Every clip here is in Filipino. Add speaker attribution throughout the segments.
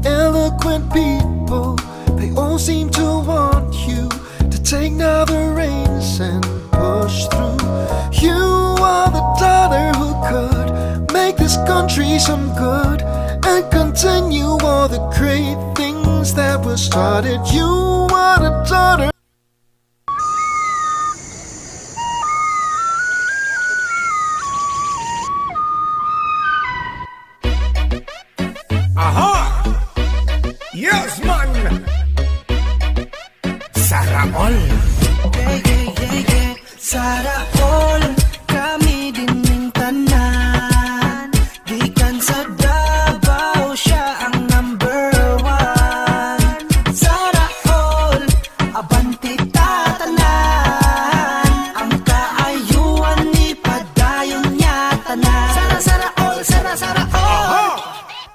Speaker 1: eloquent people, they all seem to want you to take now the reins and push through. You are the daughter who could make this country some good and continue all the great things that were started. You are the daughter.
Speaker 2: Aha! Yes, man! Sara all!
Speaker 3: Sara all, kami din ng tanan. Di kan sa Davao, siya ang number one. Sara all, abanti tatanan. Ang kaayuan ni padayon niya tanan. Sara all, Sara all.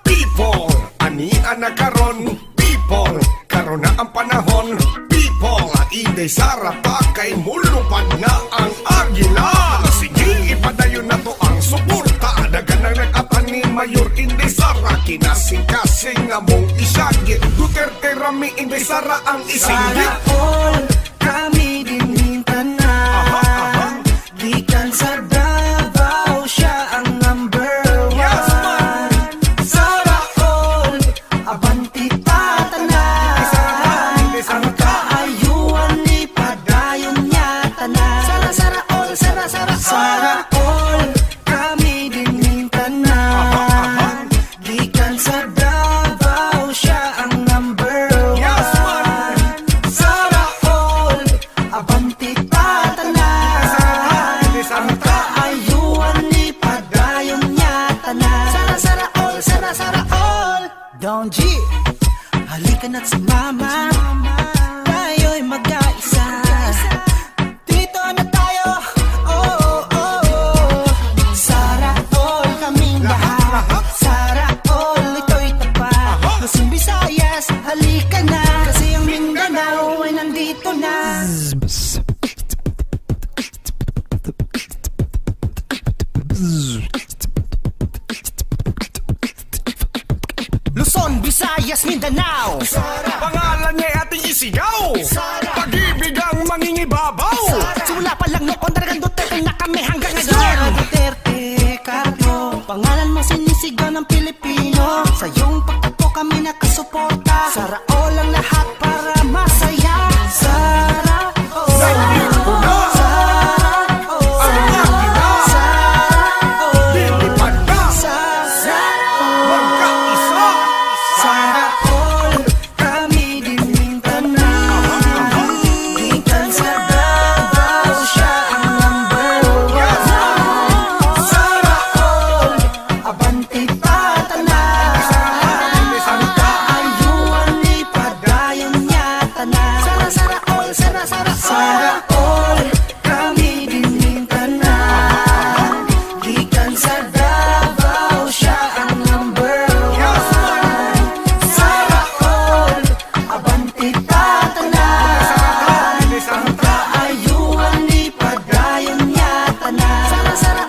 Speaker 2: People, ani anak karon. People, karon na ang panahon. People, Inday Sara pa kay mulupad na ang agila. Sige, ipadayon na to ang suporta. Dagan ang nag-atan ni Mayor Inday Sara. Kinasing-kasing nga mong isagi. Duterte rami Inday Sara ang isindi.
Speaker 3: Sara all, kami din ng tanan. Di kan sa Davao, siya ang number one.
Speaker 2: Yes, man!
Speaker 3: Sara all, abanti tatanan. Ang kaayuan ni padayon niya tanan. Sara all, Sara all, kami din ng tanan. Di kan sa Davao, siya ang number
Speaker 2: Yes, man!
Speaker 3: one. Sara all, abanti tatanan. Ang kaayuan ni padayon niya tanan. Sara all. Don G, halika na't sumama. Tayo'y mag-aisa. Dito na tayo. Oh. Sara all, kaming lahat. Sara all, ito'y tapat. Luzon, Visayas, halika na. Kasi ang Mindanao ay nandito na. Luzon, Visayas, Mindanao.
Speaker 2: Pangalan niya ating isigaw. Pag-ibig ang mangingibabaw.
Speaker 3: Simula pa lang noon, talagang Duterte na kami hanggang ngayon. Sara Duterte, Carlo, pangalan mo sinisigaw ng Pilipino. Sa iyong pagtapo kami nakasuporta. Sara all ang lahat para masaya. Sara all,
Speaker 2: Nandito na ang agila. Lilipad na magkaisa.
Speaker 3: Sara all, kami din ng tanan. Di kan sa Davao, siya ang number one. Sara all, abanti tatanan. Ang kaayuan ni padayon niya tanan. Sara all, kami din ng tanan. Di kan sa Davao, siya ang number one. Sara all, abanti tatanan. Ang kaayuan ni padayon niya tanan. Sara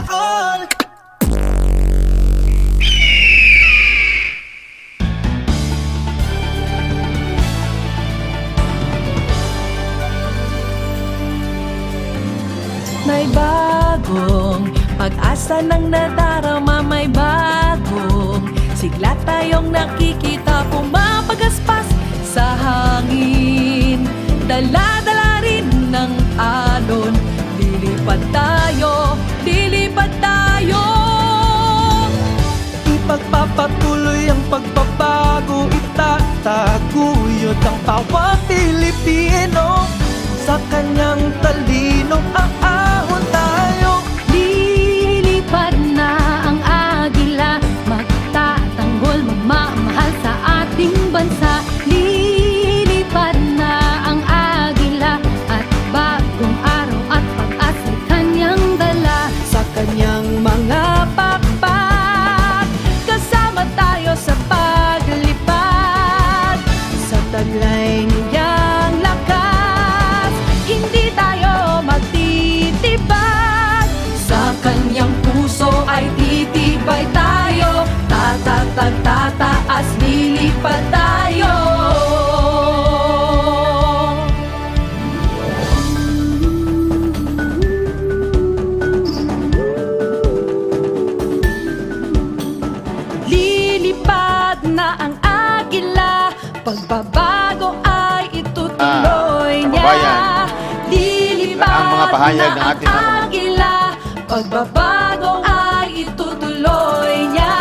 Speaker 3: all.
Speaker 4: May bagong pag-asa ng nadarama, may bagong sigla tayong nakikita, pumapagaspas sa hangin. Dala-dala rin ng alon, lilipad tayo, lilipad tayo.
Speaker 5: Ipagpapatuloy ang pagbabago, itataguyod ang bawat Pilipino. Sa kanyang talino, aahon tayo.
Speaker 4: Lilipad na ang agila, magtatanggol, magmamahal sa ating bansa. Lilipad na ang agila, at bagong araw at pag-asa'y kanyang dala.
Speaker 5: Sa kanyang mga pakpak, kasama tayo sa paglipad. Sa taglay niyang lakas, hindi tayo magtitibag.
Speaker 4: Sa kanyang puso ay titibay tayo, tatatag,
Speaker 5: taas, lilipad tayo. Lilipad na ang agila, pagbabago ay itutuloy niya.
Speaker 6: kababayan,
Speaker 5: Lilipad
Speaker 6: ang mga pahayag ng
Speaker 5: na
Speaker 6: ating
Speaker 5: ang agila, pagbabago ay itutuloy niya.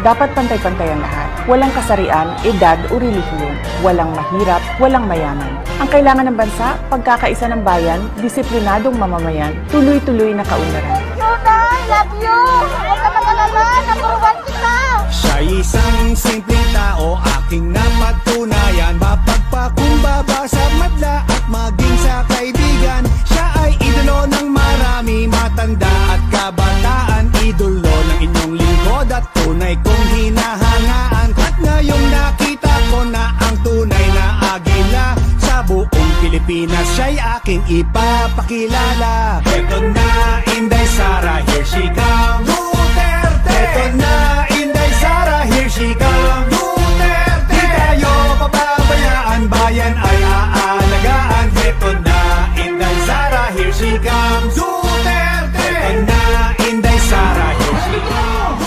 Speaker 7: Dapat pantay-pantay ang lahat. Walang kasarian, edad o relihiyon. Walang mahirap, walang mayaman. Ang kailangan ng bansa, pagkakaisa ng bayan, disiplinadong mamamayan, tuloy-tuloy na kaunlaran.
Speaker 8: Tunay, love you! Huwag ka mag-alala, number one kita!
Speaker 9: Siya'y isang simpleng tao, aking napatunayan. Mapagpakumbaba sa madla at maging sa kaibigan. Siya ay idolo ng marami, matanda at kabataan. Idolo ng inyong lingkod at tunay kong hinahangaan. At ngayong nakita ko na ang tunay na agila sa buong Pilipinas, siya'y aking ipapakilala. Eto na, Inday Sara, here she comes. Duterte! Eto na, Inday Sara, here she comes. Duterte! Di tayo pababayaan, bayan ay aalagaan. Eto na, Inday Sara, here she comes. Duterte! Eto na, Inday Sara, here she comes.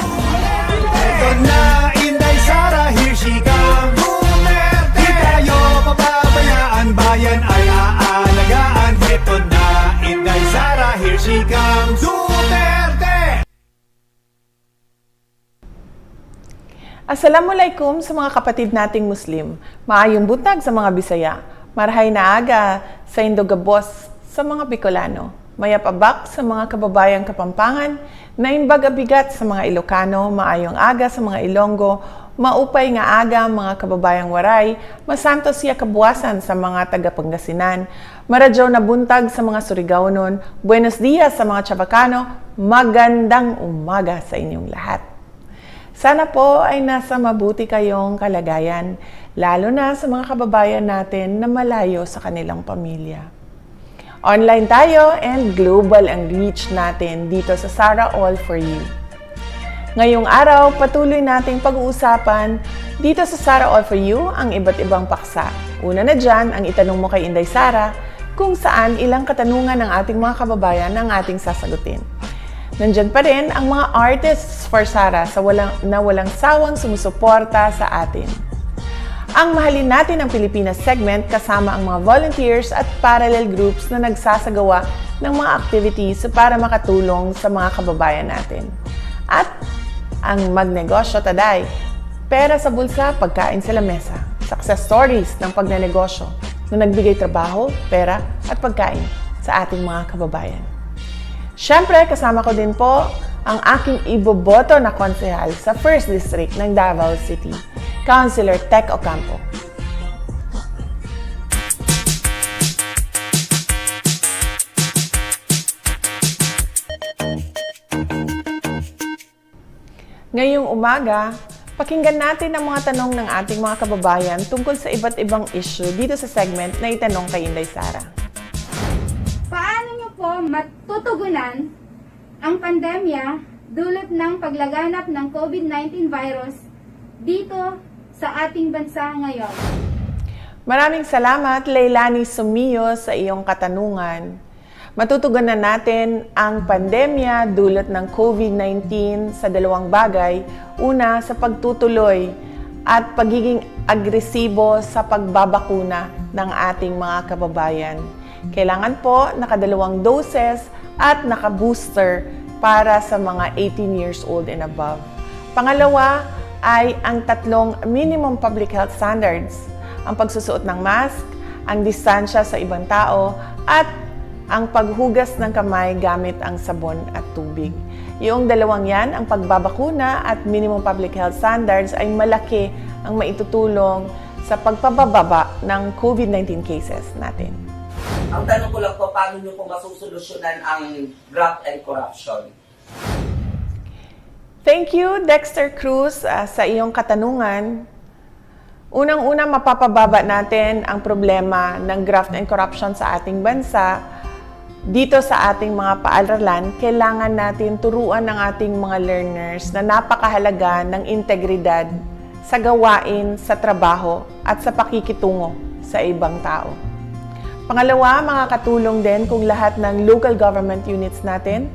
Speaker 9: Eto na, Inday Sara, here she comes. Duterte! Di tayo pababayaan, bayan ay aalagaan. Eto na, Inday Sara, here she comes. Duterte!
Speaker 7: Assalamualaikum sa mga kapatid nating Muslim. Maayong buntag sa mga Bisaya. Marhay na aga sa Indogabos sa mga Bicolano. Mayapabak sa mga kababayang Kapampangan. Naimbag abigat sa mga Ilocano. Maayong aga sa mga Ilonggo. Maupay nga aga mga kababayang Waray. Masanto siya kabuwasan sa mga taga-Pangasinan. Maradyaw na buntag sa mga Surigaonon. Buenos dias sa mga Chavacano. Magandang umaga sa inyong lahat. Sana po ay nasa mabuti kayong kalagayan, lalo na sa mga kababayan natin na malayo sa kanilang pamilya. Online tayo and global ang reach natin dito sa SA4U. Ngayong araw, patuloy nating pag-uusapan dito sa SA4U ang iba't ibang paksa. Una na dyan, ang itanong mo kay Inday Sara, kung saan ilang katanungan ng ating mga kababayan ang ating sasagutin. Nandyan pa rin ang mga artists for Sara na walang sawang sumusuporta sa atin. Ang Mahalin Natin ang Pilipinas segment kasama ang mga volunteers at parallel groups na nagsasagawa ng mga activities para makatulong sa mga kababayan natin. At ang Magnegosyo Taday, pera sa bulsa, pagkain sa lamesa. Success stories ng pagnenegosyo na nagbigay trabaho, pera at pagkain sa ating mga kababayan. Siyempre, kasama ko din po ang aking iboboto na konsehal sa 1st District ng Davao City, Councilor Tec Ocampo. Ngayong umaga, pakinggan natin ang mga tanong ng ating mga kababayan tungkol sa iba't ibang issue dito sa segment na itanong kay Inday Sara.
Speaker 8: Paano niyo po matutugunan ang pandemya dulot ng paglaganap ng COVID-19 virus dito sa ating bansa ngayon?
Speaker 7: Maraming salamat, Leilani Sumio, sa iyong katanungan. Matutugunan natin ang pandemya dulot ng COVID-19 sa dalawang bagay. Una, sa pagtutuloy at pagiging agresibo sa pagbabakuna ng ating mga kababayan. Kailangan po nakadalawang doses at naka-booster para sa mga 18 years old and above. Pangalawa ay ang 3 minimum public health standards. Ang pagsusuot ng mask, ang distansya sa ibang tao, at ang paghugas ng kamay gamit ang sabon at tubig. Yung dalawang yan, ang pagbabakuna at minimum public health standards, ay malaki ang maitutulong sa pagpababa ng COVID-19 cases natin.
Speaker 10: Ang tanong ko lang po, paano nyo po masusolusyonan ang graft and corruption?
Speaker 7: Thank you, Dexter Cruz, sa iyong katanungan. Unang-una, mapapababa natin ang problema ng graft and corruption sa ating bansa Dito sa ating mga paaralan, kailangan natin turuan ng ating mga learners na napakahalaga ng integridad sa gawain, sa trabaho, at sa pakikitungo sa ibang tao. Pangalawa, makakatulong din kung lahat ng local government units natin,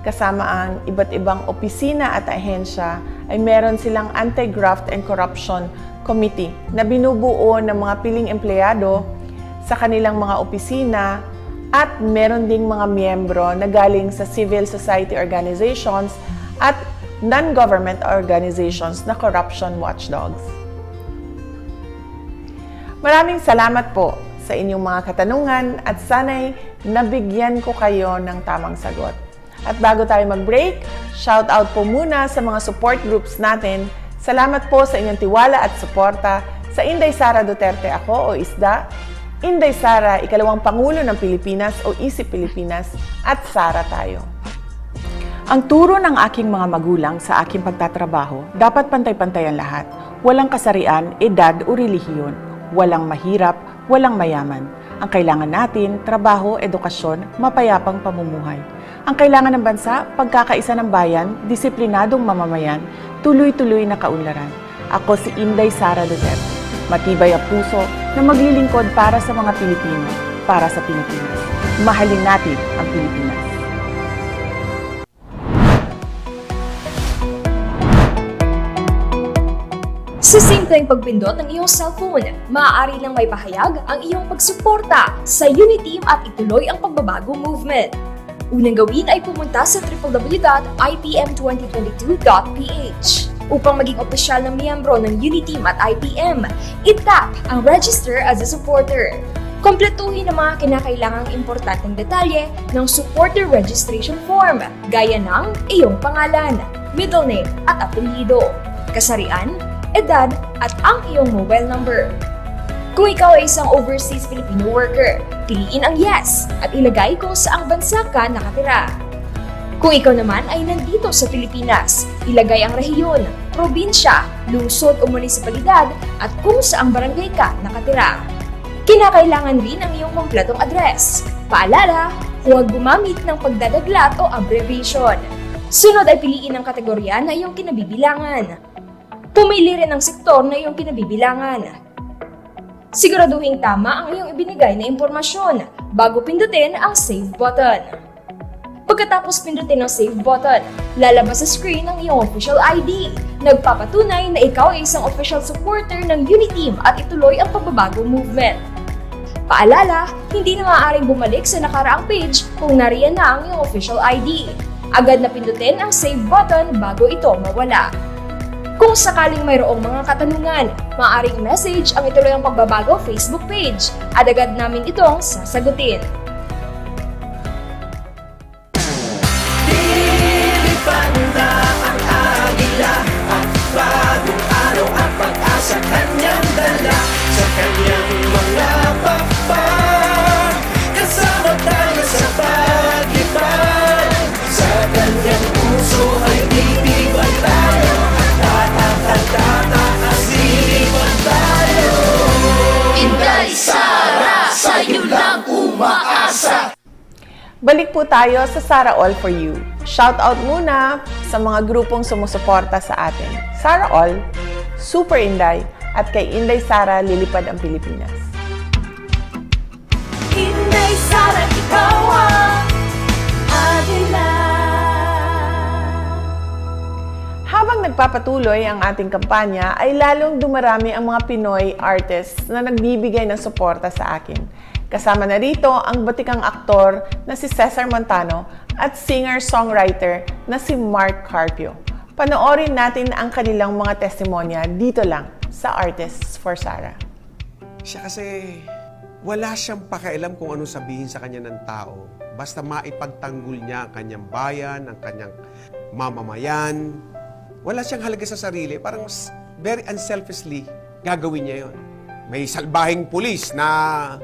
Speaker 7: kasama ang iba't ibang opisina at ahensya, ay meron silang Anti-Graft and Corruption Committee na binubuo ng mga piling empleyado sa kanilang mga opisina at meron ding mga miyembro na galing sa civil society organizations at non-government organizations na corruption watchdogs. Maraming salamat po sa inyong mga katanungan at sana'y nabigyan ko kayo ng tamang sagot. At bago tayo mag-break, shout out po muna sa mga support groups natin. Salamat po sa inyong tiwala at suporta sa Inday Sara Duterte Ako o ISDA, Inday Sara, ikalawang Pangulo ng Pilipinas o ISI Pilipinas, at Sara Tayo. Ang turo ng aking mga magulang sa aking pagtatrabaho, dapat pantay-pantay ang lahat. Walang kasarian, edad o relihiyon. Walang mahirap, walang mayaman. Ang kailangan natin, trabaho, edukasyon, mapayapang pamumuhay. Ang kailangan ng bansa, pagkakaisa ng bayan, disiplinadong mamamayan, tuloy-tuloy na kaunlaran. Ako si Inday Sara Duterte. Matibay ang puso na maglilingkod para sa mga Pilipino, para sa Pilipinas. Mahalin natin ang Pilipinas.
Speaker 6: Sa simpleng pagpindot ng iyong cellphone, maaari nang may pahayag ang iyong pagsuporta sa Uniteam at ituloy ang pagbabago movement. Unang gawin ay pumunta sa www.ipm2022.ph. Upang maging opisyal na miyembro ng Uniteam at IPM, itap ang Register as a Supporter. Kompletuhin ang mga kinakailangang importanteng detalye ng supporter registration form, gaya ng iyong pangalan, middle name at apelyido, kasarian, edad at ang iyong mobile number. Kung ikaw ay isang overseas Filipino worker, piliin ang yes at ilagay kung saang bansa ka nakatira. Kung ikaw naman ay nandito sa Pilipinas, ilagay ang rehiyon, probinsya, lungsod o munisipalidad at kung saang barangay ka nakatira. Kinakailangan rin ang iyong kompletong address. Paalala, huwag gumamit ng pagdadaglat o abbreviation. Sunod ay piliin ang kategorya na iyong kinabibilangan. Pumili rin ng sektor na iyong kinabibilangan. Siguraduhin tama ang iyong ibinigay na impormasyon bago pindutin ang Save button. Pagkatapos pindutin ang Save button, lalabas sa screen ang iyong official ID. Nagpapatunay na ikaw ay isang official supporter ng Uniteam at ituloy ang pagbabago movement. Paalala, hindi na maaaring bumalik sa nakaraang page kung nariyan na ang iyong official ID. Agad na pindutin ang Save button bago ito mawala. Kung sakaling mayroong mga katanungan, maaaring message ang ituloy ang pagbabago Facebook page at agad namin itong sasagutin.
Speaker 2: Sa kanyang dala, sa kanyang mga pakpak, kasama tayo sa pag-ibig. Sa kanyang puso ay titibay tayo, at tatataasipan tayo. Inday Sara, sa'yo lang umaasa.
Speaker 7: Balik po tayo sa Sara All for You. Shout out muna sa mga grupong sumusuporta sa atin. Sara All, Super Inday, at kay Inday Sara Lilipad ang Pilipinas.
Speaker 5: Inday Sara, ikaw ang agila.
Speaker 7: Habang nagpapatuloy ang ating kampanya, ay lalong dumarami ang mga Pinoy artists na nagbibigay ng suporta sa akin. Kasama na rito ang batikang aktor na si Cesar Montano at singer-songwriter na si Mark Carpio. Panoorin natin ang kanilang mga testimonya dito lang sa Artists for Sara.
Speaker 11: Siya kasi wala siyang pakialam kung anong sabihin sa kanya ng tao. Basta maipagtanggol niya ang kanyang bayan, ang kanyang mamamayan. Wala siyang halaga sa sarili. Parang very unselfishly gagawin niya yon. May salbahing pulis na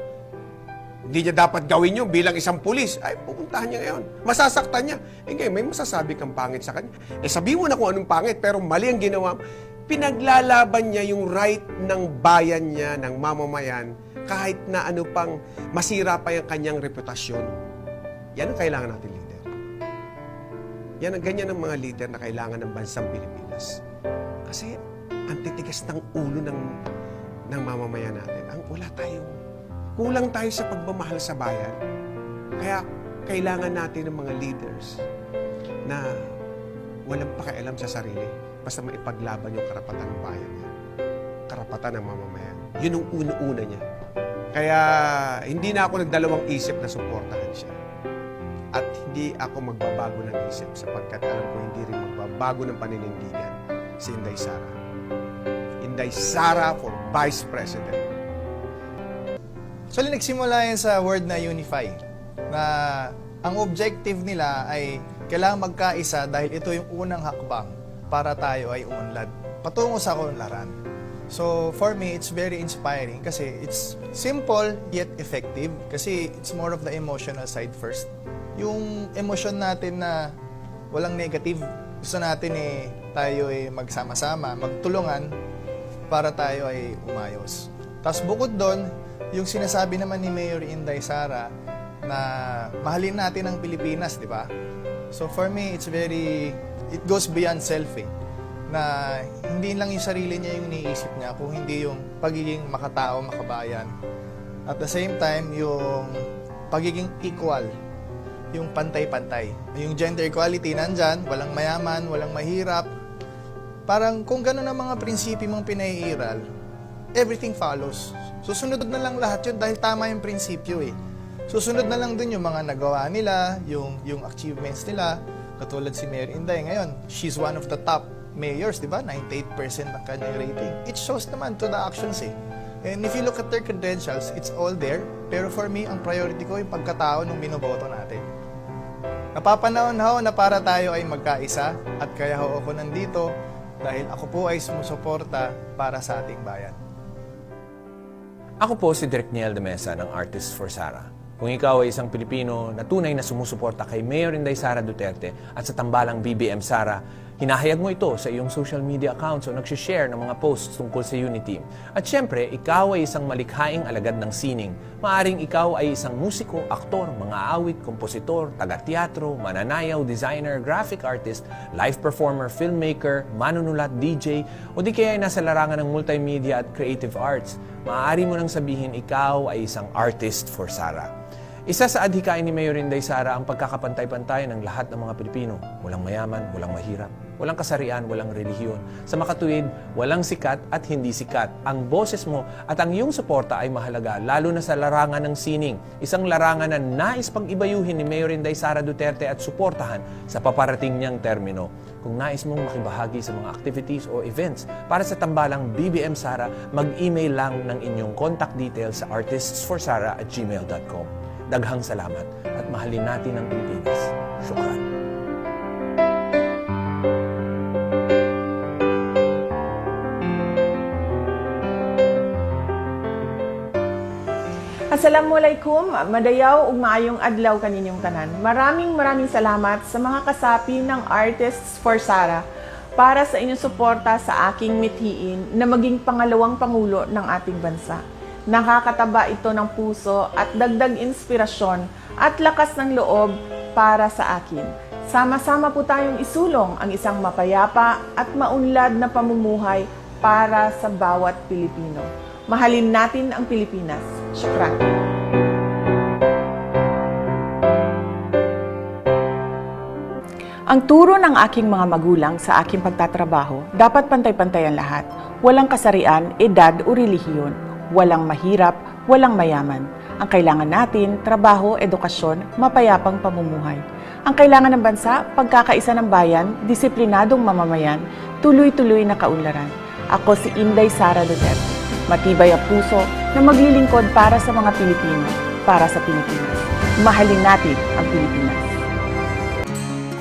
Speaker 11: hindi niya dapat gawin yun bilang isang pulis. Ay, pupuntahan niya ngayon. Masasaktan niya. Ngayon, may masasabi kang pangit sa kanya. Sabihin mo na kung anong pangit, pero mali ang ginawa. Pinaglalaban niya yung right ng bayan niya, ng mamamayan, kahit na ano pang masira pa yung kanyang reputasyon. Yan ang kailangan natin leader. Yan ang ganyan ng mga leader na kailangan ng bansang Pilipinas. Kasi ang titigas ng ulo ng mamamayan natin. Kulang tayo sa pagmamahal sa bayan. Kaya kailangan natin ng mga leaders na walang pakialam sa sarili. Basta maipaglaban yung karapatan ng bayan niya. Karapatan ng mamamayan. Yun ang una-una niya. Kaya hindi na ako nagdalawang isip na suportahan siya. At hindi ako magbabago ng isip sapagkat alam ko hindi rin magbabago ng paninindigan si Inday Sara. Inday Sara for Vice President.
Speaker 12: Actually, nagsimula yan sa word na unify. Na ang objective nila ay kailangan magkaisa dahil ito yung unang hakbang para tayo ay umunlad patungo sa kaunlaran. So, for me, it's very inspiring kasi it's simple yet effective kasi it's more of the emotional side first. Yung emosyon natin na walang negative, gusto natin tayo magsama-sama, magtulungan para tayo ay umayos. Tapos bukod doon, yung sinasabi naman ni Mayor Inday Sara na mahalin natin ang Pilipinas, di ba? So for me, it goes beyond self na hindi lang yung sarili niya yung iniisip niya, kung hindi yung pagiging makatao, makabayan. At the same time, yung pagiging equal, yung pantay-pantay. Yung gender equality nandyan, walang mayaman, walang mahirap. Parang kung gano'n ang mga prinsipyo mong pinaiiral, everything follows. Susunod na lang lahat yun dahil tama yung prinsipyo Susunod na lang dun yung mga nagawa nila, yung achievements nila. Katulad si Mayor Inday ngayon, she's one of the top mayors, di ba? 98% ang kanyang rating. It shows naman to the actions And if you look at their credentials, it's all there. Pero for me, ang priority ko yung pagkatao ng binoboto natin. Napapanahon ho na para tayo ay magkaisa at kaya ho ako nandito dahil ako po ay sumusuporta para sa ating bayan.
Speaker 13: Ako po si Direk Niel de Mesa ng Artists for Sara. Kung ikaw ay isang Pilipino na tunay na sumusuporta kay Mayor Inday Sara Duterte at sa tambalang BBM Sara, hinahayag mo ito sa iyong social media accounts o nagsishare ng mga posts tungkol sa Unity. At syempre, ikaw ay isang malikhaing alagad ng sining. Maaring ikaw ay isang musiko, aktor, mga awit, kompositor, taga-teatro, mananayaw, designer, graphic artist, live performer, filmmaker, manunulat, DJ, o di kaya ay nasa larangan ng multimedia at creative arts. Maaari mo nang sabihin ikaw ay isang artist for Sara. Isa sa adhikain ni Mayor Inday Sara ang pagkakapantay-pantay ng lahat ng mga Pilipino. Walang mayaman, walang mahirap, walang kasarian, walang relihiyon. Sa makatuwid, walang sikat at hindi sikat. Ang boses mo at ang iyong suporta ay mahalaga, lalo na sa larangan ng sining. Isang larangan na nais pag-ibayuhin ni Mayor Inday Sara Duterte at suportahan sa paparating niyang termino. Kung nais mong makibahagi sa mga activities o events para sa tambalang BBM Sara, mag-email lang ng inyong contact details sa artistsforsara@gmail.com. Daghang salamat at mahalin natin ang Pilipinas. Syukran.
Speaker 7: Assalamualaikum, madayaw ug maayong adlaw kaninyong tanan. Maraming salamat sa mga kasapi ng Artists for Sara para sa inyong suporta sa aking mithiin na maging pangalawang pangulo ng ating bansa. Nakakataba ito ng puso at dagdag inspirasyon at lakas ng loob para sa akin. Sama-sama po tayong isulong ang isang mapayapa at maunlad na pamumuhay para sa bawat Pilipino. Mahalin natin ang Pilipinas. Syukran. Ang turo ng aking mga magulang sa aking pagtatrabaho, dapat pantay-pantay ang lahat. Walang kasarian, edad o relihiyon. Walang mahirap, walang mayaman. Ang kailangan natin, trabaho, edukasyon, mapayapang pamumuhay. Ang kailangan ng bansa, pagkakaisa ng bayan, disiplinadong mamamayan, tuloy-tuloy na kaunlaran. Ako si Inday Sara Duterte. Matibay ang puso na maglilingkod para sa mga Pilipino, para sa Pilipinas. Mahalin natin ang Pilipinas.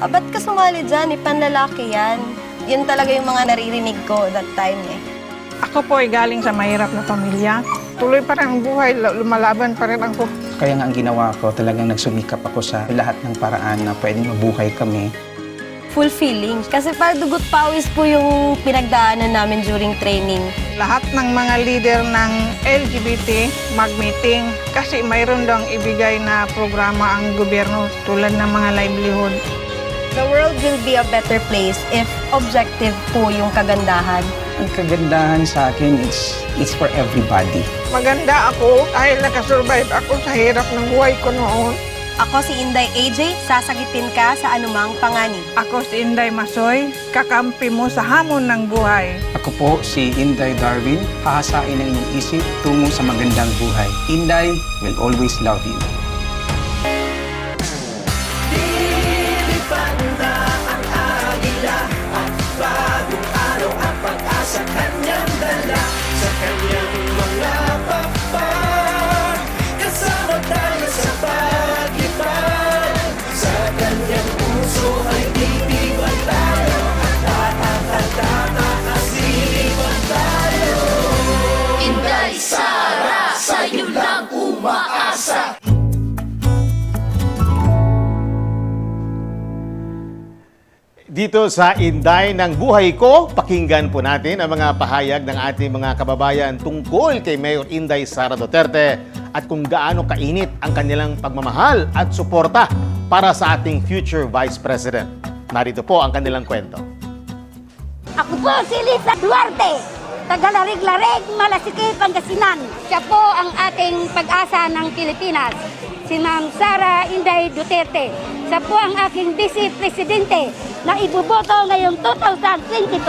Speaker 8: Ba't ka sumali dyan? Panlalaki yan. Yan talaga yung mga naririnig ko that time
Speaker 14: Ako po ay galing sa mahirap na pamilya. Tuloy pa rin ang buhay, lumalaban pa rin ako.
Speaker 15: Kaya nga ang ginawa ko, talagang nagsumikap ako sa lahat ng paraan na pwedeng mabuhay kami.
Speaker 8: fulfilling. Kasi para dugot pawis po yung pinagdaanan namin during training.
Speaker 14: Lahat ng mga leader ng LGBT mag-meeting kasi mayroon daw ibigay na programa ang gobyerno tulad ng mga livelihood.
Speaker 8: The world will be a better place if objective po yung kagandahan.
Speaker 15: Ang kagandahan sa akin, it's for everybody.
Speaker 14: Maganda ako dahil nakasurvive ako sa hirap ng buhay ko noon.
Speaker 8: Ako si Inday AJ, sasagipin ka sa anumang panganib.
Speaker 14: Ako si Inday Masoy, kakampi mo sa hamon ng buhay.
Speaker 15: Ako po si Inday Darwin, hahasain ang inyong isip tungo sa magandang buhay. Inday will always love you.
Speaker 1: Sa kanyang dala, sa kanyang mga papag, kasama tayo sa paglipad. Sa kanyang puso ay titiwan tayo, at tatakasilipan tayo. Inday Sara, sa'yo lang umaasa.
Speaker 16: Dito sa Inday ng Buhay Ko, pakinggan po natin ang mga pahayag ng ating mga kababayan tungkol kay Mayor Inday Sara Duterte at kung gaano kainit ang kanilang pagmamahal at suporta para sa ating future Vice President. Narito po ang kanilang kwento.
Speaker 17: Ako po si Lisa Duarte, taga-Larig-Larig, Malasiki, Pangasinan. Siya po ang ating pag-asa ng Pilipinas, si Ma'am Sara Inday Duterte. Siya po ang aking Vice Presidente na ibuboto ngayong 2022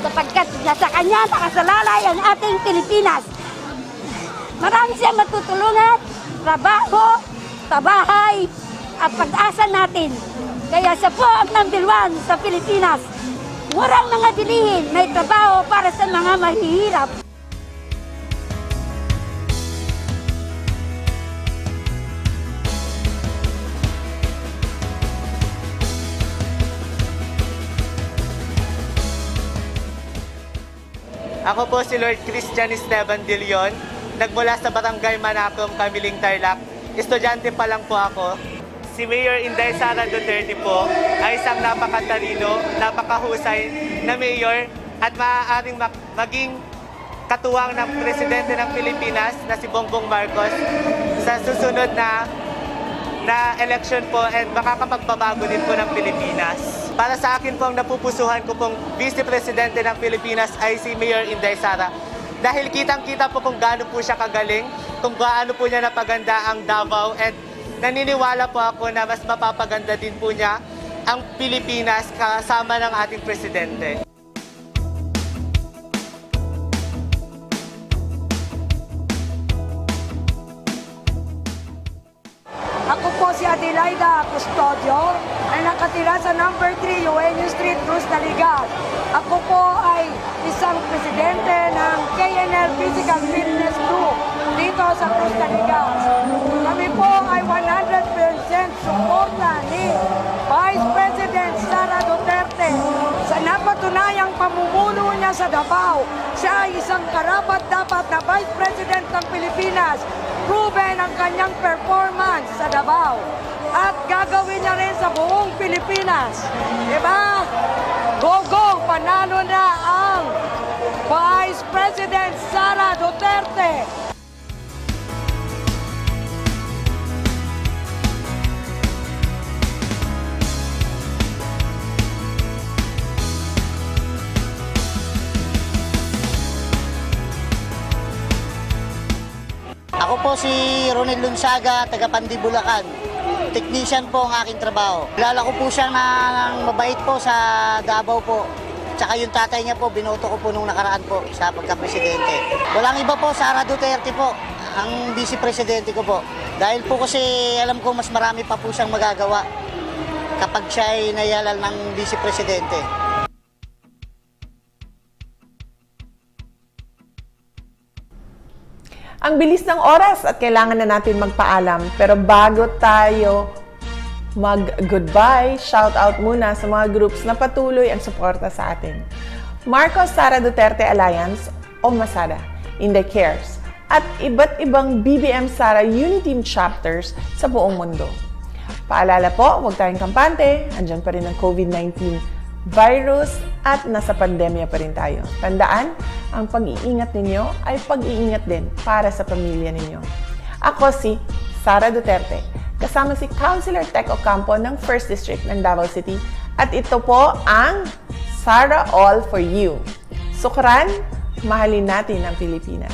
Speaker 17: sapagkat nasa kanya nakasalalay ang ating Pilipinas. Marami siyang matutulungan, trabaho, tabahay at pag-asa natin. Kaya siya po ang #1 sa Pilipinas. Murang mga bilihin, may trabaho para sa mga mahihirap.
Speaker 18: Ako po si Lord Christian Esteban de Leon, nagmula sa Barangay Manacom, Kamiling, Tarlac. Estudyante pa lang po ako. Si Mayor Inday Sara Duterte po ay isang napakatalino, napakahusay na mayor at maaaring maging katuwang ng Presidente ng Pilipinas na si Bongbong Marcos sa susunod na election po at makakapagbabago din po ng Pilipinas. Para sa akin po, ang napupusuhan ko pong Vice Presidente ng Pilipinas ay si Mayor Inday Sara. Dahil kitang-kita po kung gaano po siya kagaling, kung gaano po niya napaganda ang Davao at naniniwala po ako na mas mapapaganda din po niya ang Pilipinas kasama ng ating Presidente.
Speaker 19: Ako po si Adelaida Custodio na nakatira sa number 3 Eugenio Street, Cruz Naliga. Ako po ay isang presidente ng KNL Physical Fitness Group dito sa Cruz Naliga. Kami po ay 100% suporta ni Vice President Sara Duterte sa napatunayang pamumuno niya sa Davao. Siya ay isang karapat-dapat na Vice President ng Pilipinas. Proven ang kanyang performance sa Davao at gagawin niya rin sa buong Pilipinas. Diba? Go-go! Panalo na ang Vice President Sara Duterte.
Speaker 20: Ako po si Ronel Lunsaga, taga Pandi, Bulacan. Technician po ang aking trabaho. Kilala ko po siya ng mabait po sa Davao po. Tsaka yung tatay niya po, binoto ko po nung nakaraan po sa pagka-presidente. Walang iba po, Sara Duterte po, ang vice-presidente ko po. Dahil po kasi alam ko mas marami pa po siyang magagawa kapag siya ay nayalal ng vice-presidente.
Speaker 7: Ang bilis ng oras at kailangan na natin magpaalam. Pero bago tayo mag-goodbye, shout out muna sa mga groups na patuloy ang suporta sa atin. Marcos Sara Duterte Alliance o Masada, Inday Cares, at iba't ibang BBM Sara Unity Team chapters sa buong mundo. Paalala po, huwag tayong kampante, andyan pa rin ang COVID-19 virus at nasa pandemya pa rin tayo. Tandaan, ang pag-iingat ninyo ay pag-iingat din para sa pamilya ninyo. Ako si Sara Duterte, kasama si Councilor Tec Ocampo ng 1st District ng Davao City at ito po ang Sara All for You. Sukran, mahalin natin ang Pilipinas.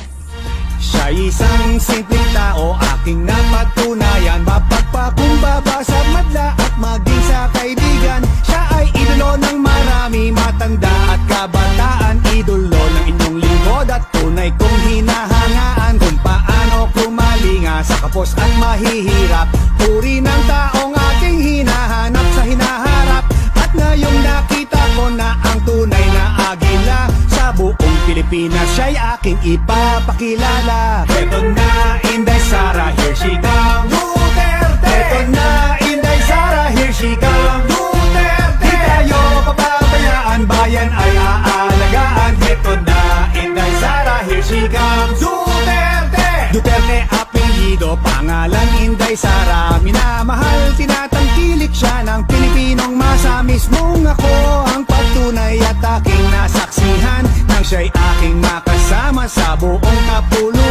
Speaker 9: Siya'y isang simpleng tao, aking napatunayan. Mapagpakumbaba sa madla at maging sa kaibigan. Siya ay idolo ng marami, matanda at kabataan. Idolo ng inyong lingkod at tunay kong hinahangaan. Kung paano kumalinga sa kapos at mahihirap. Puri ng taong aking hinahanap sa hinaharap. At ngayong nakita ko na ang tunay na agila sa buong Pilipinas, siya'y aking ipapakilala. Eto na, Inday Sara, here she comes. Duterte! Eto na, Inday Sara, here she comes. Duterte! Di tayo papabayaan, bayan ay aalagaan. Eto na, Inday Sara, here she comes. Duterte! Duterte apelyido, pangalan Inday Sara. Minamahal, tinatangkilik siya ng Pilipinong masa. Mismong ako ang patunay at aking nasaksihan nang siya'y aking makasama sa buong kapuluan.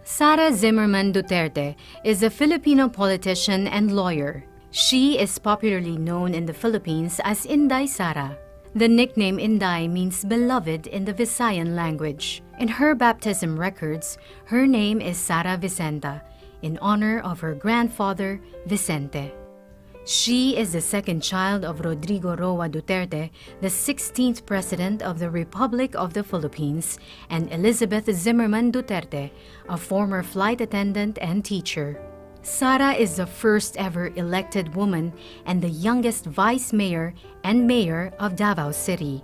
Speaker 21: Sara Zimmerman Duterte is a Filipino politician and lawyer. She is popularly known in the Philippines as Inday Sara. The nickname Inday means beloved in the Visayan language. In her baptism records, her name is Sara Vicenta, in honor of her grandfather, Vicente. She is the second child of Rodrigo Roa Duterte, the 16th President of the Republic of the Philippines, and Elizabeth Zimmerman Duterte, a former flight attendant and teacher. Sara is the first ever elected woman and the youngest vice mayor and mayor of Davao City.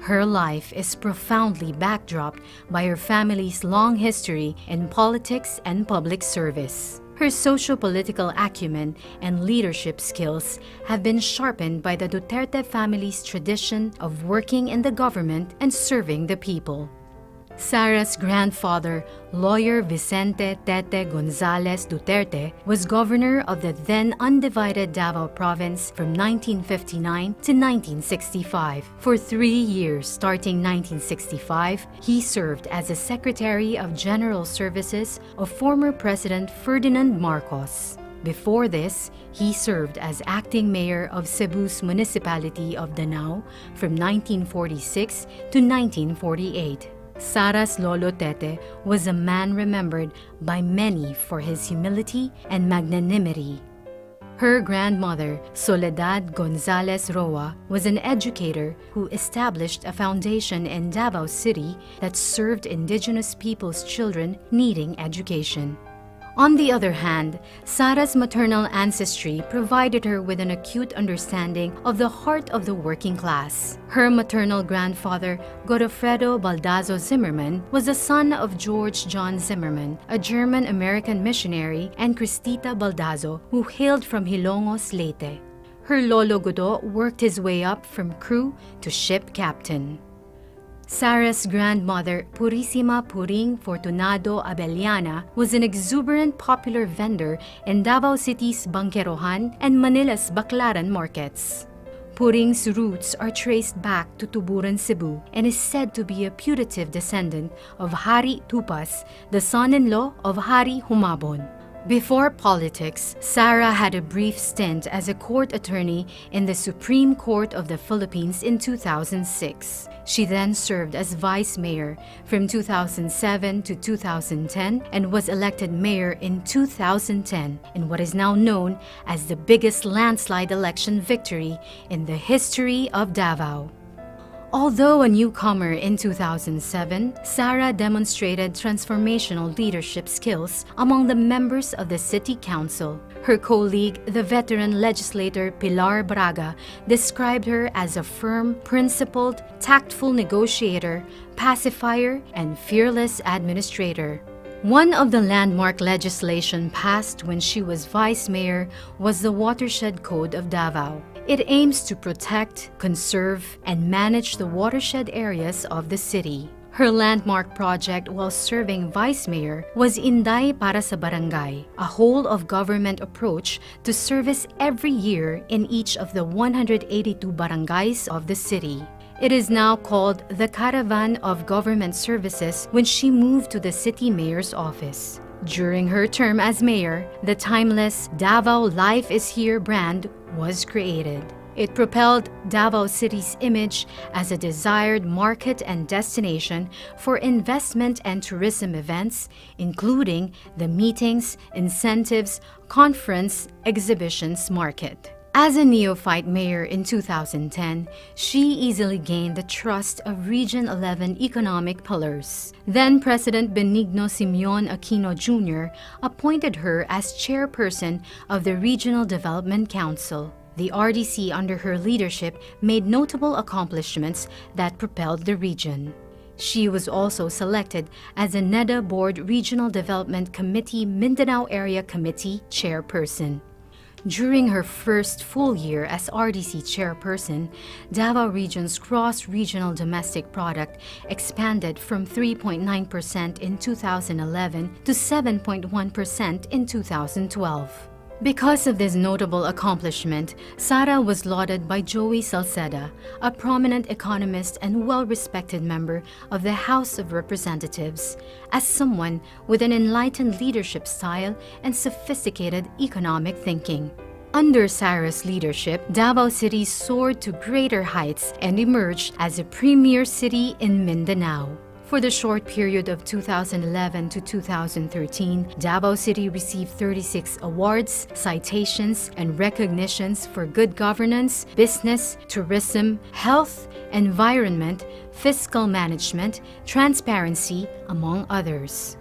Speaker 21: Her life is profoundly backdropped by her family's long history in politics and public service. Her socio-political acumen and leadership skills have been sharpened by the Duterte family's tradition of working in the government and serving the people. Sara's grandfather, lawyer Vicente Tete Gonzales Duterte, was governor of the then undivided Davao province from 1959 to 1965. For 3 years, starting 1965, he served as the Secretary of General Services of former President Ferdinand Marcos. Before this, he served as acting mayor of Cebu's municipality of Danao from 1946 to 1948. Sara's Lolo Tete was a man remembered by many for his humility and magnanimity. Her grandmother, Soledad Gonzales Roa, was an educator who established a foundation in Davao City that served indigenous people's children needing education. On the other hand, Sara's maternal ancestry provided her with an acute understanding of the heart of the working class. Her maternal grandfather, Godofredo Baldazo Zimmerman, was the son of George John Zimmerman, a German-American missionary, and Cristita Baldazo, who hailed from Hilongos, Leyte. Her Lolo Godo worked his way up from crew to ship captain. Sara's grandmother, Purissima Puring Fortunado Abellana, was an exuberant popular vendor in Davao City's Bangkerohan and Manila's Baclaran markets. Puring's roots are traced back to Tuburan, Cebu, and is said to be a putative descendant of Hari Tupas, the son-in-law of Hari Humabon. Before politics, Sara had a brief stint as a court attorney in the Supreme Court of the Philippines in 2006. She then served as vice mayor from 2007 to 2010 and was elected mayor in 2010 in what is now known as the biggest landslide election victory in the history of Davao. Although a newcomer in 2007, Sara demonstrated transformational leadership skills among the members of the City Council. Her colleague, the veteran legislator Pilar Braga, described her as a firm, principled, tactful negotiator, pacifier, and fearless administrator. One of the landmark legislation passed when she was vice mayor was the Watershed Code of Davao. It aims to protect, conserve, and manage the watershed areas of the city. Her landmark project while serving vice mayor was Inday para sa Barangay, a whole-of-government approach to service every year in each of the 182 barangays of the city. It is now called the Caravan of Government Services when she moved to the city mayor's office. During her term as mayor, the timeless Davao Life is Here brand was created. It propelled Davao City's image as a desired market and destination for investment and tourism events, including the meetings, incentives, conference, exhibitions market. As a neophyte mayor in 2010, she easily gained the trust of Region 11 economic pillars. Then President Benigno Simeon Aquino Jr. appointed her as chairperson of the Regional Development Council. The RDC under her leadership made notable accomplishments that propelled the region. She was also selected as a NEDA Board Regional Development Committee Mindanao Area Committee chairperson. During her first full year as RDC chairperson, Davao Region's gross regional domestic product expanded from 3.9% in 2011 to 7.1% in 2012. Because of this notable accomplishment, Sara was lauded by Joey Salceda, a prominent economist and well-respected member of the House of Representatives, as someone with an enlightened leadership style and sophisticated economic thinking. Under Sara's leadership, Davao City soared to greater heights and emerged as a premier city in Mindanao. For the short period of 2011 to 2013, Davao City received 36 awards, citations, and recognitions for good governance, business, tourism, health, environment, fiscal management, transparency, among others.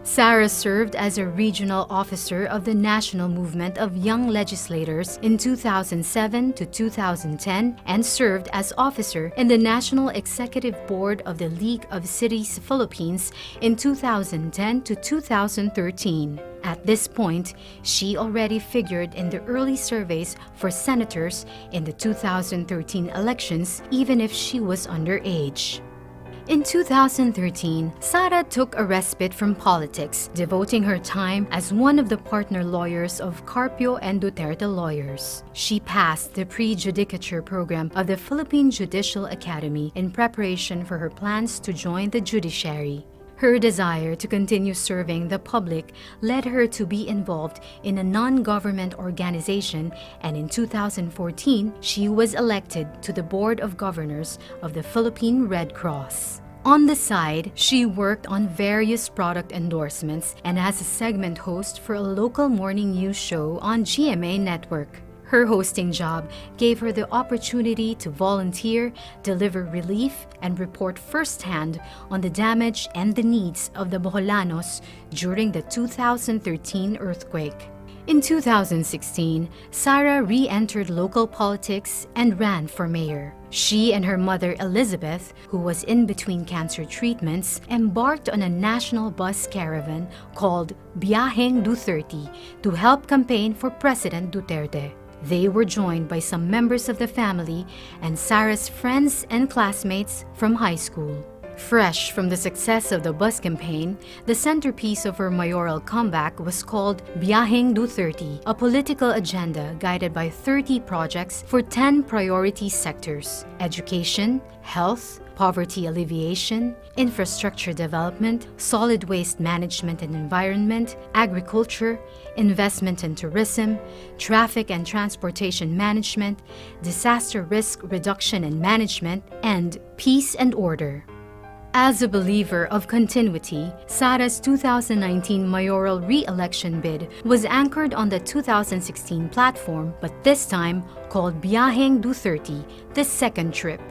Speaker 21: Sara served as a regional officer of the National Movement of Young Legislators in 2007 to 2010 and served as officer in the National Executive Board of the League of Cities Philippines in 2010 to 2013. At this point, she already figured in the early surveys for senators in the 2013 elections, even if she was underage. In 2013, Sara took a respite from politics, devoting her time as one of the partner lawyers of Carpio and Duterte lawyers. She passed the pre-judicature program of the Philippine Judicial Academy in preparation for her plans to join the judiciary. Her desire to continue serving the public led her to be involved in a non-government organization, and in 2014, she was elected to the Board of Governors of the Philippine Red Cross. On the side, she worked on various product endorsements and as a segment host for a local morning news show on GMA Network. Her hosting job gave her the opportunity to volunteer, deliver relief, and report firsthand on the damage and the needs of the Boholanos during the 2013 earthquake. In 2016, Sara re-entered local politics and ran for mayor. She and her mother Elizabeth, who was in between cancer treatments, embarked on a national bus caravan called Biyaheng Duterte to help campaign for President Duterte. They were joined by some members of the family and Sara's friends and classmates from high school. Fresh from the success of the bus campaign, the centerpiece of her mayoral comeback was called Biyaheng Duterte, a political agenda guided by 30 projects for 10 priority sectors: education, health, poverty alleviation, infrastructure development, solid waste management and environment, agriculture, investment and tourism, traffic and transportation management, disaster risk reduction and management, and peace and order. As a believer of continuity, Sara's 2019 mayoral re-election bid was anchored on the 2016 platform, but this time called Biyaheng Duterte, the second trip.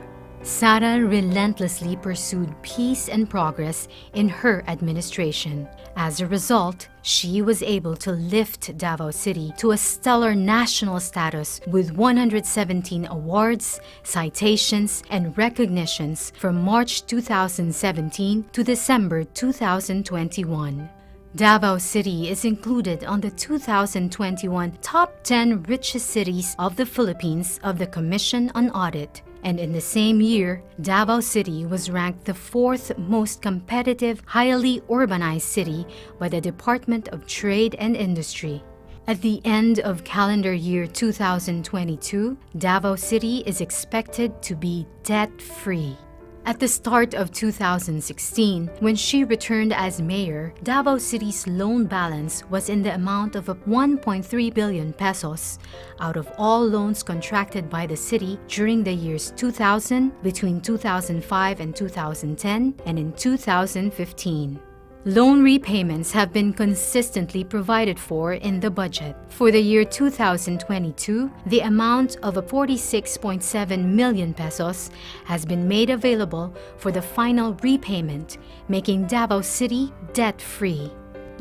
Speaker 21: Sara relentlessly pursued peace and progress in her administration. As a result, she was able to lift Davao City to a stellar national status with 117 awards, citations, and recognitions from March 2017 to December 2021. Davao City is included on the 2021 Top 10 Richest Cities of the Philippines of the Commission on Audit, And in the same year, Davao City was ranked the 4th most competitive, highly urbanized city by the Department of Trade and Industry. At the end of calendar year 2022, Davao City is expected to be debt-free. At the start of 2016, when she returned as mayor, Davao City's loan balance was in the amount of 1.3 billion pesos out of all loans contracted by the city during the years 2000, between 2005 and 2010, and in 2015. Loan repayments have been consistently provided for in the budget. For the year 2022, the amount of 46.7 million pesos has been made available for the final repayment, making Davao City debt-free.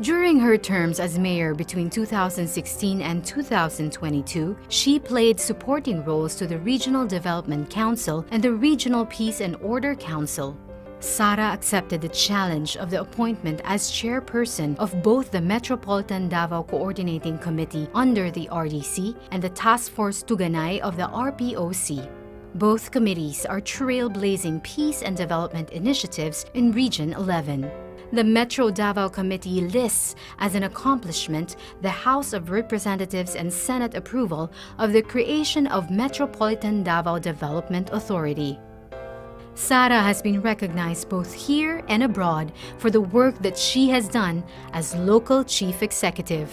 Speaker 21: During her terms as mayor between 2016 and 2022, she played supporting roles to the Regional Development Council and the Regional Peace and Order Council. Sara accepted the challenge of the appointment as chairperson of both the Metropolitan Davao Coordinating Committee under the RDC and the Task Force Tuganay of the RPOC. Both committees are trailblazing peace and development initiatives in Region 11. The Metro Davao Committee lists as an accomplishment the House of Representatives and Senate approval of the creation of Metropolitan Davao Development Authority. Sara has been recognized both here and abroad for the work that she has done as local chief executive.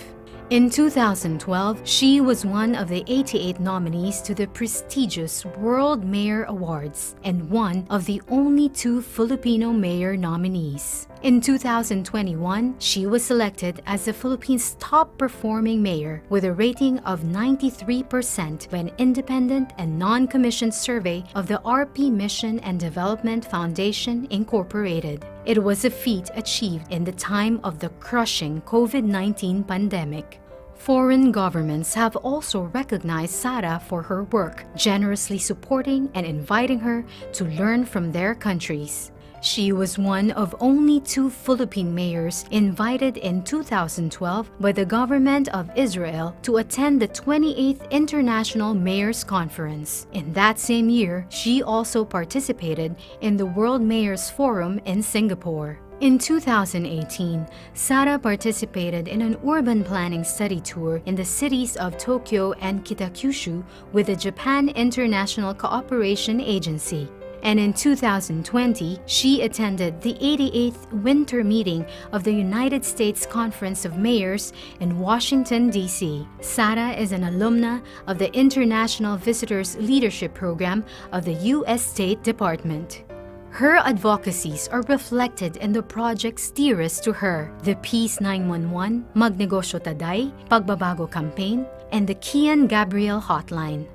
Speaker 21: In 2012, she was one of the 88 nominees to the prestigious World Mayor Awards and one of the only 2 Filipino mayor nominees. In 2021, she was selected as the Philippines' top-performing mayor with a rating of 93% by an independent and non-commissioned survey of the RP Mission and Development Foundation, Incorporated. It was a feat achieved in the time of the crushing COVID-19 pandemic. Foreign governments have also recognized Sara for her work, generously supporting and inviting her to learn from their countries. She was one of only 2 Philippine mayors invited in 2012 by the government of Israel to attend the 28th International Mayors Conference. In that same year, she also participated in the World Mayors Forum in Singapore. In 2018, Sara participated in an urban planning study tour in the cities of Tokyo and Kitakyushu with the Japan International Cooperation Agency. And in 2020, she attended the 88th Winter Meeting of the United States Conference of Mayors in Washington, D.C. Sara is an alumna of the International Visitors Leadership Program of the U.S. State Department. Her advocacies are reflected in the projects dearest to her, the Peace 911, Magnegosyo Taday, Pagbabago Campaign, and the Kian Gabriel Hotline.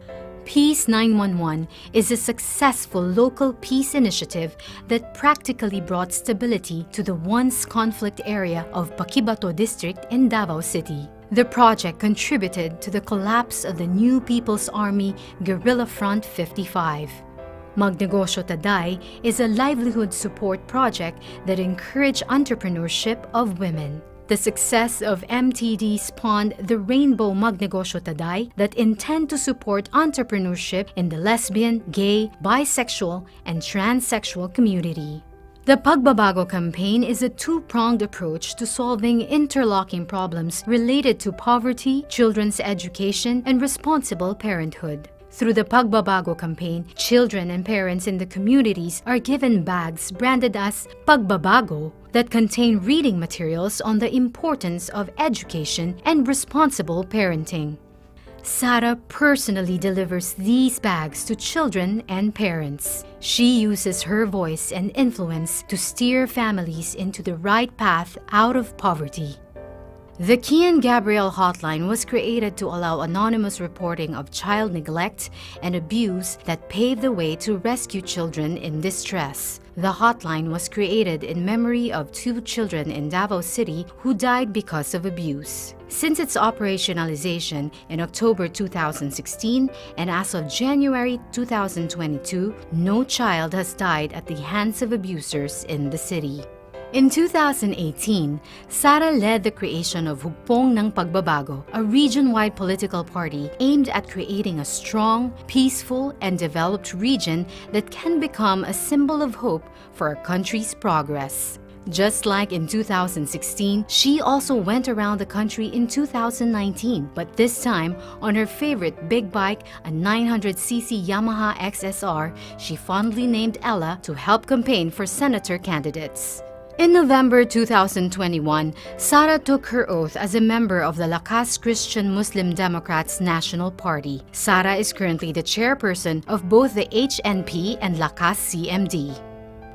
Speaker 21: Peace 911 is a successful local peace initiative that practically brought stability to the once conflict area of Paquibato District in Davao City. The project contributed to the collapse of the New People's Army Guerrilla Front 55. Magnegosyo Taday is a livelihood support project that encouraged entrepreneurship of women. The success of MTD spawned the Rainbow Magnegosyo Taday that intend to support entrepreneurship in the lesbian, gay, bisexual, and transsexual community. The Pagbabago campaign is a 2-pronged approach to solving interlocking problems related to poverty, children's education, and responsible parenthood. Through the Pagbabago campaign, children and parents in the communities are given bags branded as Pagbabago that contain reading materials on the importance of education and responsible parenting. Sara personally delivers these bags to children and parents. She uses her voice and influence to steer families into the right path out of poverty. The Kian Gabriel Hotline was created to allow anonymous reporting of child neglect and abuse that paved the way to rescue children in distress. The hotline was created in memory of 2 children in Davao City who died because of abuse. Since its operationalization in October 2016 and as of January 2022, no child has died at the hands of abusers in the city. In 2018, Sara led the creation of Hugpong ng Pagbabago, a region-wide political party aimed at creating a strong, peaceful, and developed region that can become a symbol of hope for our country's progress. Just like in 2016, she also went around the country in 2019, but this time on her favorite big bike, a 900cc Yamaha XSR, she fondly named Ella to help campaign for senator candidates. In November 2021, Sara took her oath as a member of the Lakas Christian Muslim Democrats National Party. Sara is currently the chairperson of both the HNP and Lakas CMD.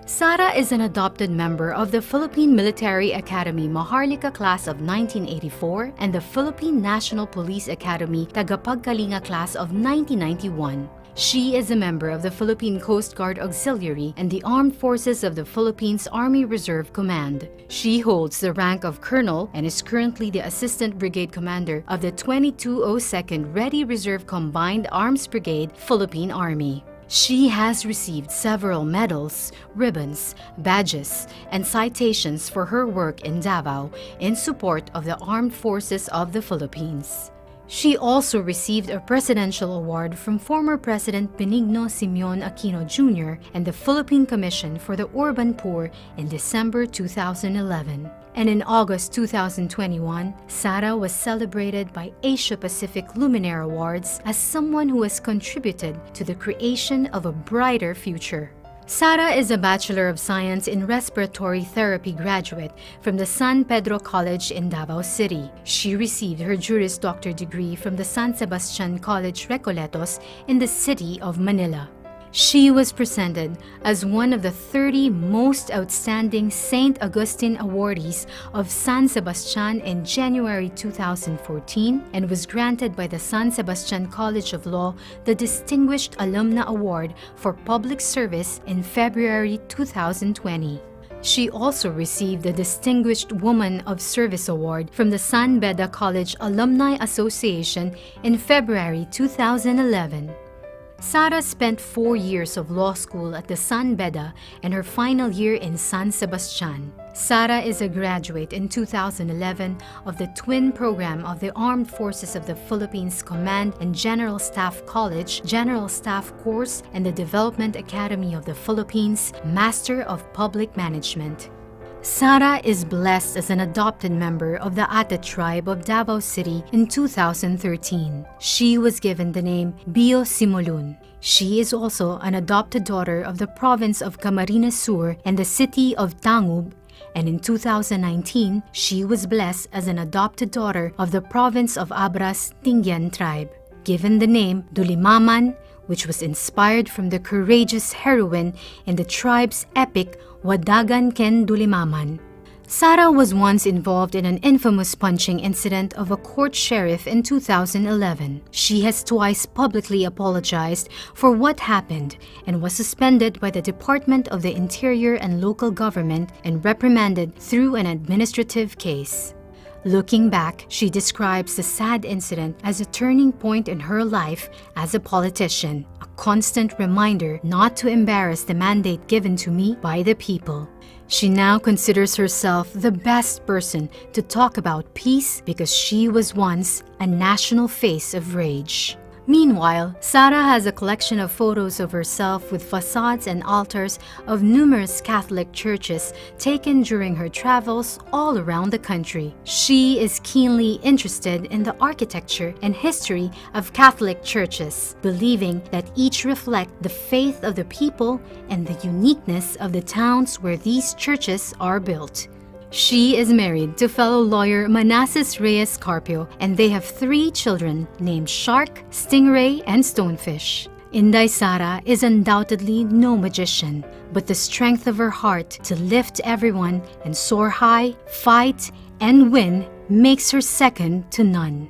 Speaker 21: Sara is an adopted member of the Philippine Military Academy Maharlika Class of 1984 and the Philippine National Police Academy Tagapagkalinga Class of 1991. She is a member of the Philippine Coast Guard Auxiliary and the Armed Forces of the Philippines Army Reserve Command. She holds the rank of Colonel and is currently the Assistant Brigade Commander of the 2202nd Ready Reserve Combined Arms Brigade, Philippine Army. She has received several medals, ribbons, badges, and citations for her work in Davao in support of the Armed Forces of the Philippines. She also received a presidential award from former President Benigno Simeon Aquino Jr. and the Philippine Commission for the Urban Poor in December 2011. And in August 2021, Sara was celebrated by Asia Pacific Luminaire Awards as someone who has contributed to the creation of a brighter future. Sara is a Bachelor of Science in Respiratory Therapy graduate from the San Pedro College in Davao City. She received her Juris Doctor degree from the San Sebastian College Recoletos in the city of Manila. She was presented as one of the 30 most outstanding St. Augustine awardees of San Sebastian in January 2014 and was granted by the San Sebastian College of Law the Distinguished Alumna Award for Public Service in February 2020. She also received the Distinguished Woman of Service Award from the San Beda College Alumni Association in February 2011. Sara spent 4 years of law school at the San Beda and her final year in San Sebastian. Sara is a graduate in 2011 of the twin program of the Armed Forces of the Philippines Command and General Staff College, General Staff Course, and the Development Academy of the Philippines, Master of Public Management. Sara is blessed as an adopted member of the Ate tribe of Davao City in 2013. She was given the name Bio Simulun. She is also an adopted daughter of the province of Camarines Sur and the city of Tangub, and in 2019, she was blessed as an adopted daughter of the province of Abras Tingyan tribe, given the name Dulimaman, which was inspired from the courageous heroine in the tribe's epic Wadagan Ken Dulimaman. Sara was once involved in an infamous punching incident of a court sheriff in 2011. She has twice publicly apologized for what happened and was suspended by the Department of the Interior and Local Government and reprimanded through an administrative case. Looking back, she describes the sad incident as a turning point in her life as a politician, a constant reminder not to embarrass the mandate given to me by the people. She now considers herself the best person to talk about peace because she was once a national face of rage. Meanwhile, Sara has a collection of photos of herself with facades and altars of numerous Catholic churches taken during her travels all around the country. She is keenly interested in the architecture and history of Catholic churches, believing that each reflect the faith of the people and the uniqueness of the towns where these churches are built. She is married to fellow lawyer Manassas Reyes Carpio, and they have 3 children named Shark, Stingray, and Stonefish. Inday Sara is undoubtedly no magician, but the strength of her heart to lift everyone and soar high, fight, and win makes her second to none.